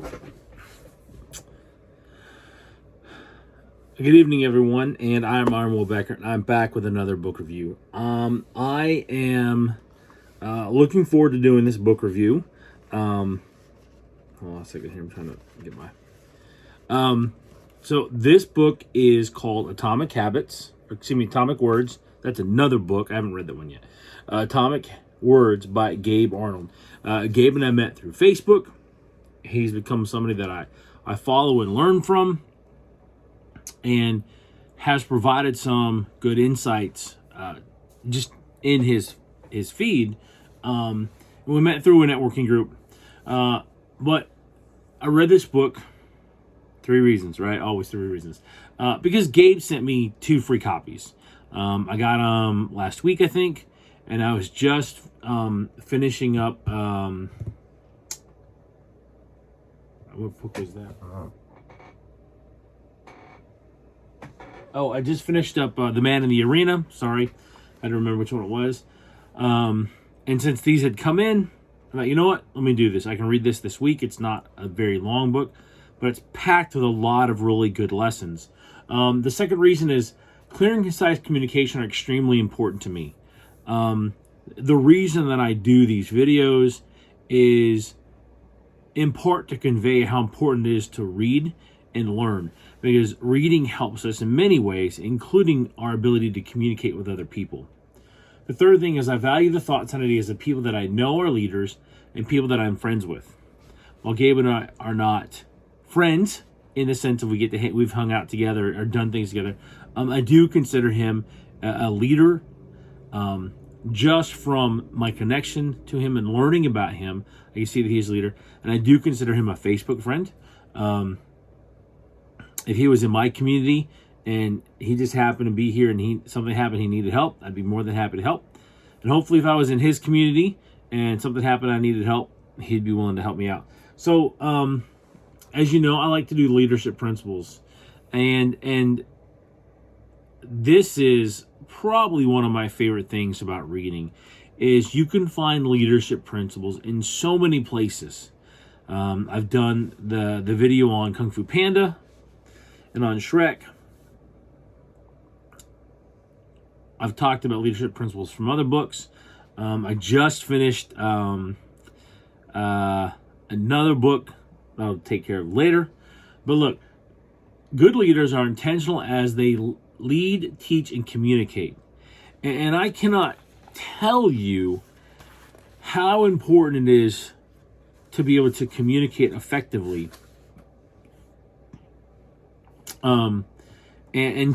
Good evening, everyone, and I'm Arnold Becker, and I'm back with another book review. I am looking forward to doing this book review. Hold on a second here. I'm trying to get my. So this book is called Atomic Words. That's another book. I haven't read that one yet. Atomic Words by Gabe Arnold. Gabe and I met through Facebook. He's become somebody that I follow and learn from, and has provided some good insights just in his feed. We met through a networking group. But I read this book, 3 reasons, right? Always 3 reasons. Because Gabe sent me 2 free copies. I got them last week, I think, and I was just finishing up. What book was that? Oh, I just finished up The Man in the Arena. Sorry, I don't remember which one it was. And since these had come in, I thought, you know what? Let me do this. I can read this week. It's not a very long book, but it's packed with a lot of really good lessons. The second reason is clear and concise communication are extremely important to me. The reason that I do these videos is in part to convey how important it is to read and learn, because reading helps us in many ways, including our ability to communicate with other people. The third thing is I value the thoughts and ideas of people that I know are leaders and people that I'm friends with. While Gabe and I are not friends in the sense of we've hung out together or done things together, I do consider him a leader. Just from my connection to him and learning about him, I can see that he's a leader, and I do consider him a Facebook friend. If he was in my community and he just happened to be here and something happened, he needed help, I'd be more than happy to help. And hopefully if I was in his community and something happened, I needed help, he'd be willing to help me out. So, as you know, I like to do leadership principles. And this is probably one of my favorite things about reading, is you can find leadership principles in so many places. I've done the video on Kung Fu Panda and on Shrek. I've talked about leadership principles from other books. I just finished another book I'll take care of later. But look, good leaders are intentional as they lead, teach, and communicate. And I cannot tell you how important it is to be able to communicate effectively. And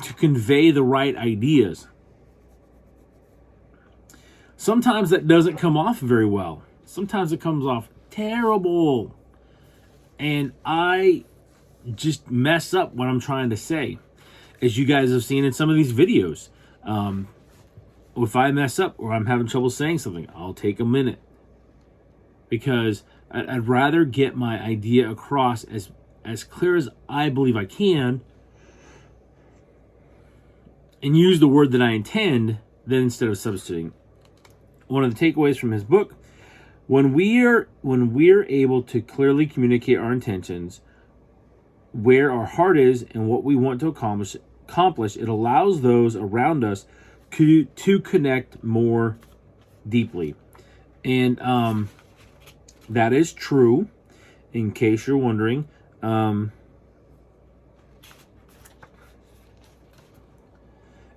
to convey the right ideas. Sometimes that doesn't come off very well. Sometimes it comes off terrible. And I just mess up what I'm trying to say. As you guys have seen in some of these videos. If I mess up or I'm having trouble saying something, I'll take a minute. Because I'd rather get my idea across as clear as I believe I can, and use the word that I intend, then instead of substituting. One of the takeaways from his book: when we're able to clearly communicate our intentions, where our heart is, and what we want to accomplish, it allows those around us to connect more deeply. And that is true, in case you're wondering.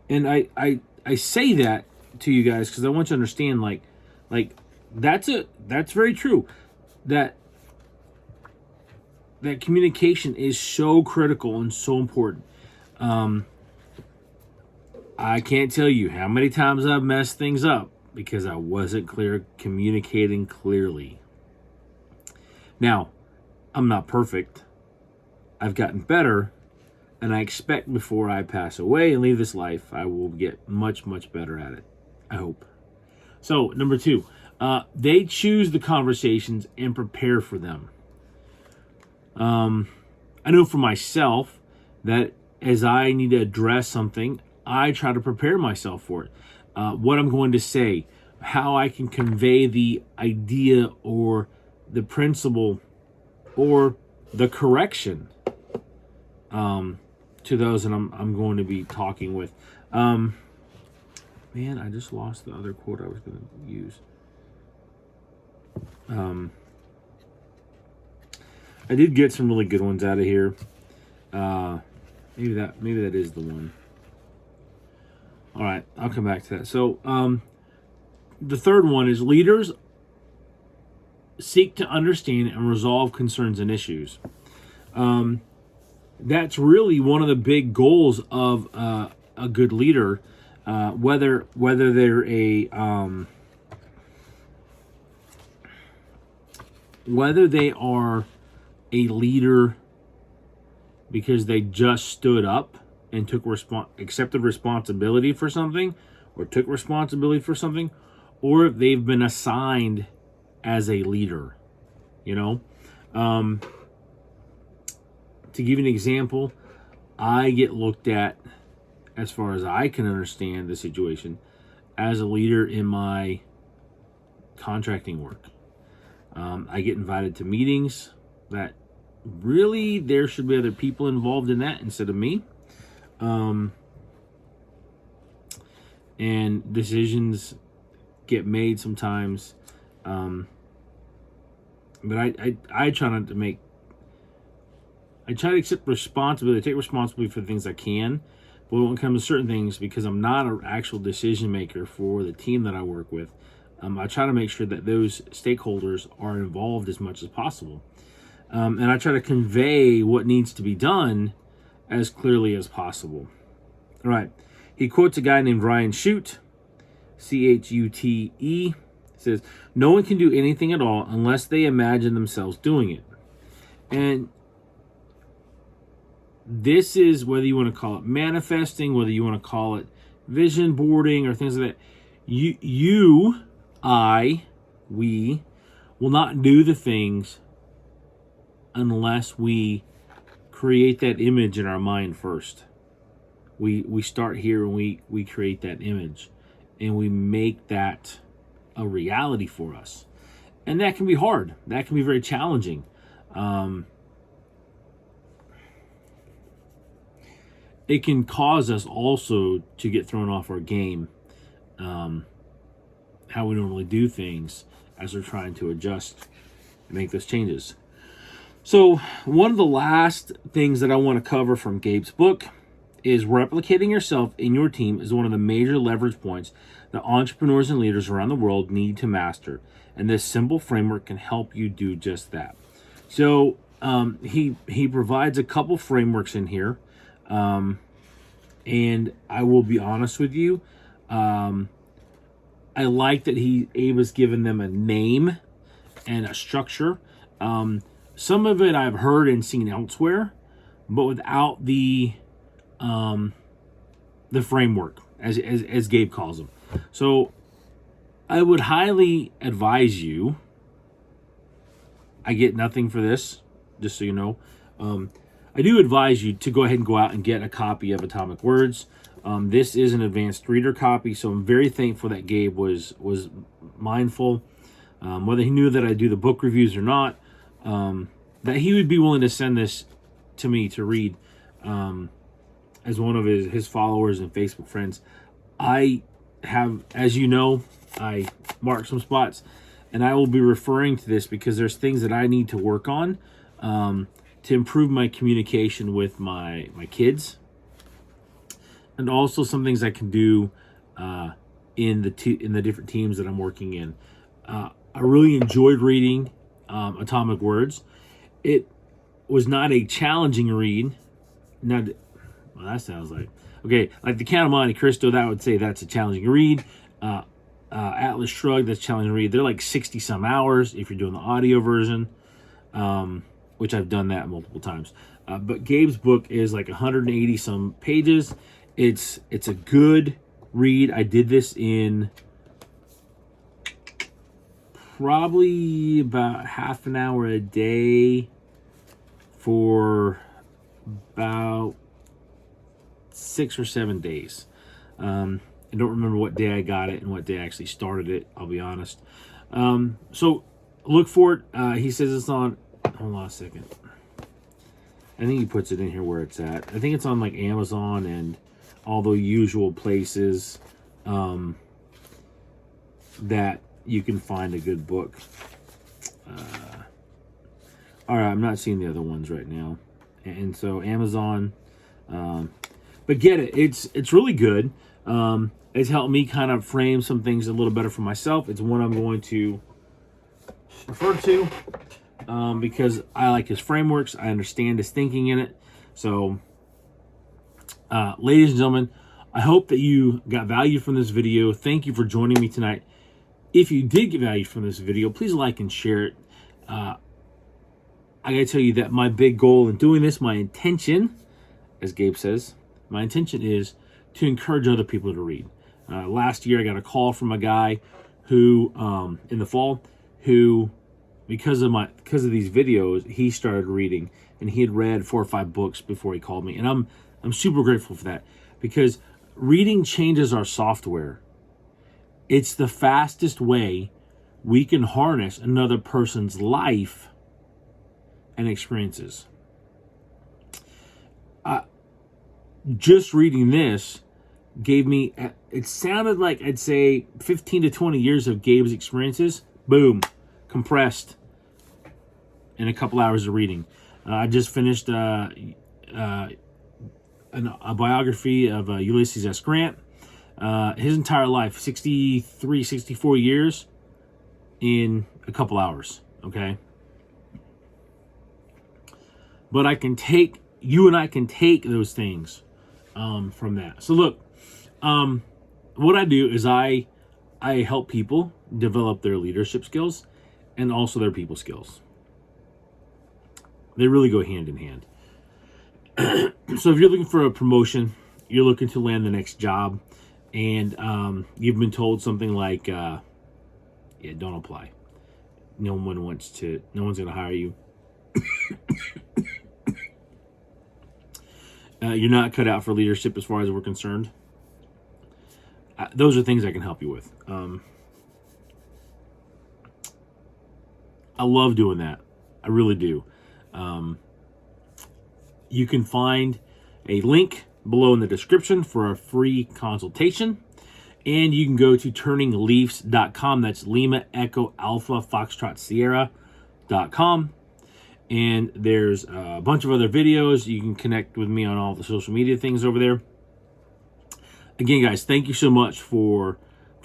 And I say that to you guys because I want you to understand, like that's very true. That communication is so critical and so important. I can't tell you how many times I've messed things up because I wasn't communicating clearly. Now, I'm not perfect. I've gotten better. And I expect before I pass away and leave this life, I will get much, much better at it. I hope. So, number 2, they choose the conversations and prepare for them. I know for myself that as I need to address something, I try to prepare myself for it. What I'm going to say, how I can convey the idea or the principle or the correction to those that I'm going to be talking with. Man, I just lost the other quote I was going to use. I did get some really good ones out of here. Maybe that is the one. All right, I'll come back to that. So the third one is leaders seek to understand and resolve concerns and issues. That's really one of the big goals of a good leader, whether they're whether they are a leader because they just stood up and accepted responsibility for something, or took responsibility for something, or if they've been assigned as a leader. To give you an example, I get looked at, as far as I can understand the situation, as a leader in my contracting work. I get invited to meetings that really there should be other people involved in that instead of me. And decisions get made sometimes. But I try not to make... I try to accept responsibility, take responsibility for the things I can. But when it comes to certain things, because I'm not an actual decision maker for the team that I work with, I try to make sure that those stakeholders are involved as much as possible. And I try to convey what needs to be done as clearly as possible. All right. He quotes a guy named Ryan Chute, Chute. He says, "No one can do anything at all unless they imagine themselves doing it." And this is, whether you want to call it manifesting, whether you want to call it vision boarding or things like that, we will not do the things unless we create that image in our mind first. We start here and we create that image and we make that a reality for us. And that can be hard. That can be very challenging. It can cause us also to get thrown off our game, how we normally do things as we're trying to adjust and make those changes. So one of the last things that I want to cover from Gabe's book is replicating yourself in your team is one of the major leverage points that entrepreneurs and leaders around the world need to master. And this simple framework can help you do just that. So he provides a couple frameworks in here. And I will be honest with you, I like that Abe has given them a name and a structure. Some of it I've heard and seen elsewhere, but without the framework, as Gabe calls them. So I would highly advise you. I get nothing for this, just so you know. I do advise you to go ahead and go out and get a copy of Atomic Words. This is an advanced reader copy, so I'm very thankful that Gabe was mindful, whether he knew that I do the book reviews or not, that he would be willing to send this to me to read as one of his followers and Facebook friends. I have, as you know, I marked some spots, and I will be referring to this because there's things that I need to work on to improve my communication with my kids, and also some things I can do in the different teams that I'm working in. I really enjoyed reading Atomic Words. It was not a challenging read. Now, well, that sounds like, okay, like the Count of Monte Cristo, that would say that's a challenging read. Atlas Shrugged, that's a challenging read. They're like 60 some hours if you're doing the audio version, which I've done that multiple times. But Gabe's book is like 180 some pages. It's a good read. I did this in probably about half an hour a day for about 6 or 7 days. I don't remember what day I got it and what day I actually started it, I'll be honest. So look for it. He says it's on, hold on a second. I think he puts it in here where it's at. I think it's on like Amazon and all the usual places that you can find a good book. All right, I'm not seeing the other ones right now. And so Amazon, but get it. It's really good. It's helped me kind of frame some things a little better for myself. It's one I'm going to refer to because I like his frameworks. I understand his thinking in it. So, ladies and gentlemen, I hope that you got value from this video. Thank you for joining me tonight. If you did get value from this video, please like and share it. I gotta tell you that my big goal in doing this, my intention, as Gabe says, my intention is to encourage other people to read. Last year, I got a call from a guy who, in the fall, who, because of these videos, he started reading, and he had read 4 or 5 books before he called me, and I'm super grateful for that, because reading changes our software. It's the fastest way we can harness another person's life and experiences. Just reading this gave me, it sounded like I'd say 15 to 20 years of Gabe's experiences, boom, compressed in a couple hours of reading. I just finished a biography of Ulysses S. Grant. His entire life, 63, 64 years in a couple hours, okay? But you and I can take those things from that. So look, what I do is I help people develop their leadership skills and also their people skills. They really go hand in hand. So if you're looking for a promotion, you're looking to land the next job, and you've been told something like, yeah, don't apply. No one's going to hire you. You're not cut out for leadership as far as we're concerned. Those are things I can help you with. I love doing that. I really do. You can find a link below in the description for a free consultation. And you can go to turningleafs.com. That's Lima Echo Alpha Foxtrot Sierra.com. And there's a bunch of other videos. You can connect with me on all the social media things over there. Again, guys, thank you so much for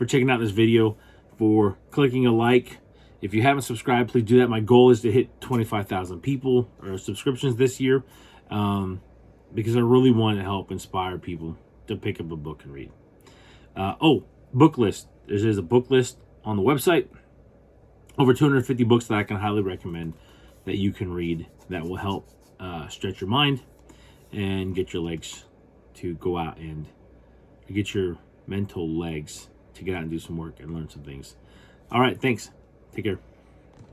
checking out this video, for clicking a like. If you haven't subscribed, please do that. My goal is to hit 25,000 people or subscriptions this year, because I really want to help inspire people to pick up a book and read. Book list. There's a book list on the website. Over 250 books that I can highly recommend that you can read that will help stretch your mind and get your legs to go out and get your mental legs to get out and do some work and learn some things. All right, thanks. Take care.